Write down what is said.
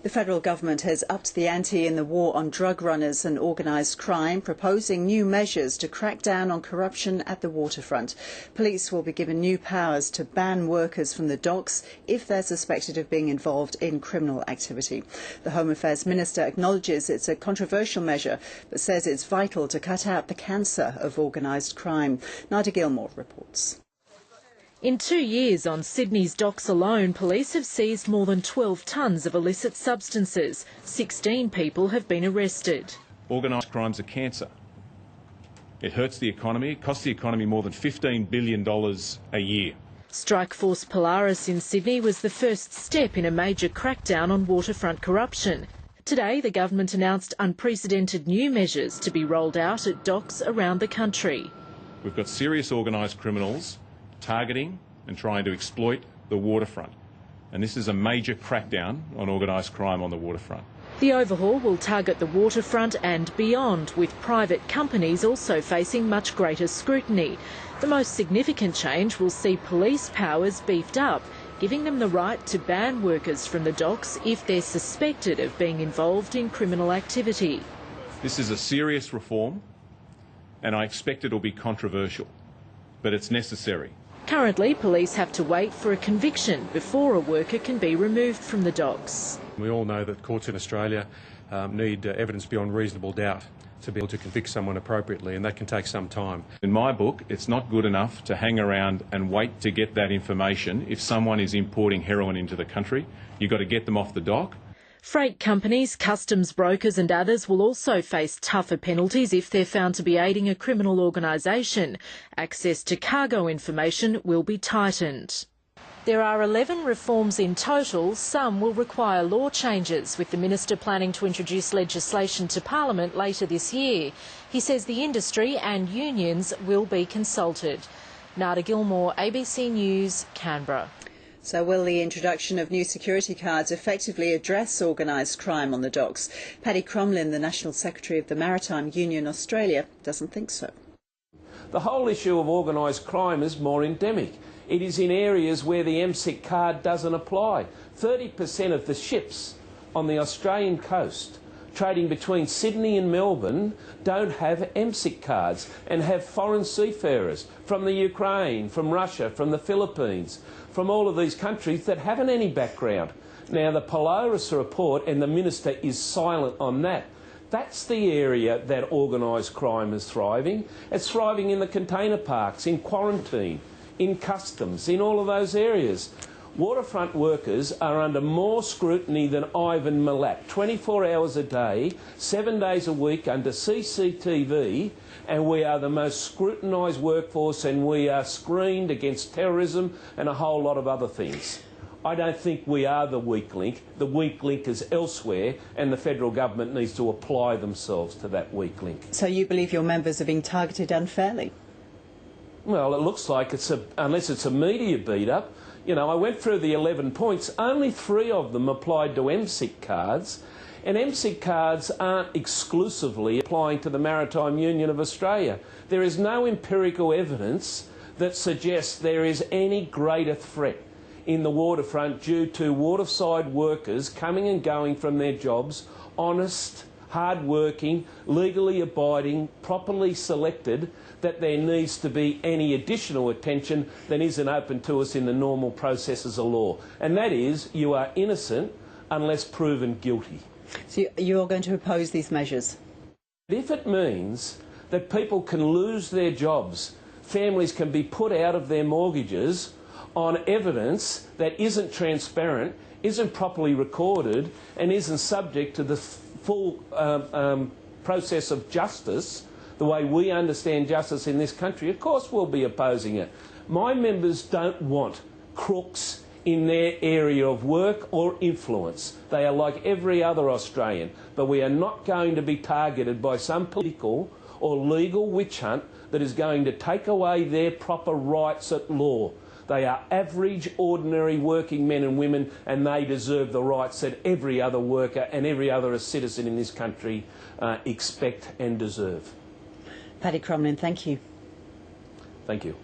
The federal government has upped the ante in the war on drug runners and organised crime, proposing new measures to crack down on corruption at the waterfront. Police will be given new powers to ban workers from the docks if they're suspected of being involved in criminal activity. The Home Affairs Minister acknowledges it's a controversial measure, but says it's vital to cut out the cancer of organised crime. Nadia Gilmore reports. In 2 years on Sydney's docks alone, police have seized more than 12 tonnes of illicit substances. 16 people have been arrested. Organised crime's a cancer. It hurts the economy. It costs the economy more than $15 billion a year. Strikeforce Polaris in Sydney was the first step in a major crackdown on waterfront corruption. Today, the government announced unprecedented new measures to be rolled out at docks around the country. We've got serious organised criminals targeting and trying to exploit the waterfront. And this is a major crackdown on organised crime on the waterfront. The overhaul will target the waterfront and beyond, with private companies also facing much greater scrutiny. The most significant change will see police powers beefed up, giving them the right to ban workers from the docks if they're suspected of being involved in criminal activity. This is a serious reform, and I expect it will be controversial, but it's necessary. Currently, police have to wait for a conviction before a worker can be removed from the docks. We all know that courts in Australia need evidence beyond reasonable doubt to be able to convict someone appropriately, and that can take some time. In my book, it's not good enough to hang around and wait to get that information. If someone is importing heroin into the country, you've got to get them off the dock. Freight companies, customs brokers and others will also face tougher penalties if they're found to be aiding a criminal organisation. Access to cargo information will be tightened. There are 11 reforms in total. Some will require law changes, with the Minister planning to introduce legislation to Parliament later this year. He says the industry and unions will be consulted. Nadia Gilmore, ABC News, Canberra. So will the introduction of new security cards effectively address organised crime on the docks? Paddy Crumlin, the National Secretary of the Maritime Union Australia, doesn't think so. The whole issue of organised crime is more endemic. It is in areas where the MSIC card doesn't apply. 30% of the ships on the Australian coast trading between Sydney and Melbourne don't have MSIC cards and have foreign seafarers from the Ukraine, from Russia, from the Philippines, from all of these countries that haven't any background. Now, the Polaris report, and the Minister is silent on that. That's the area that organised crime is thriving. It's thriving in the container parks, in quarantine, in customs, in all of those areas. Waterfront workers are under more scrutiny than Ivan Milat, 24 hours a day, 7 days a week under CCTV, and we are the most scrutinised workforce, and we are screened against terrorism and a whole lot of other things. I don't think we are the weak link. The weak link is elsewhere, and the federal government needs to apply themselves to that weak link. So you believe your members are being targeted unfairly? Well, it looks like unless it's a media beat-up. You know, I went through the 11 points. Only 3 of them applied to MSIC cards, and MSIC cards aren't exclusively applying to the Maritime Union of Australia. There is no empirical evidence that suggests there is any greater threat in the waterfront due to waterside workers coming and going from their jobs, honest, hard-working, legally abiding, properly selected, that there needs to be any additional attention that isn't open to us in the normal processes of law. And that is, you are innocent unless proven guilty. So you're going to oppose these measures? If it means that people can lose their jobs, families can be put out of their mortgages on evidence that isn't transparent, isn't properly recorded, and isn't subject to the full process of justice, the way we understand justice in this country, of course we'll be opposing it. My members don't want crooks in their area of work or influence. They are like every other Australian, but we are not going to be targeted by some political or legal witch hunt that is going to take away their proper rights at law. They are average, ordinary working men and women, and they deserve the rights that every other worker and every other citizen in this country expect and deserve. Paddy Crumlin, thank you. Thank you.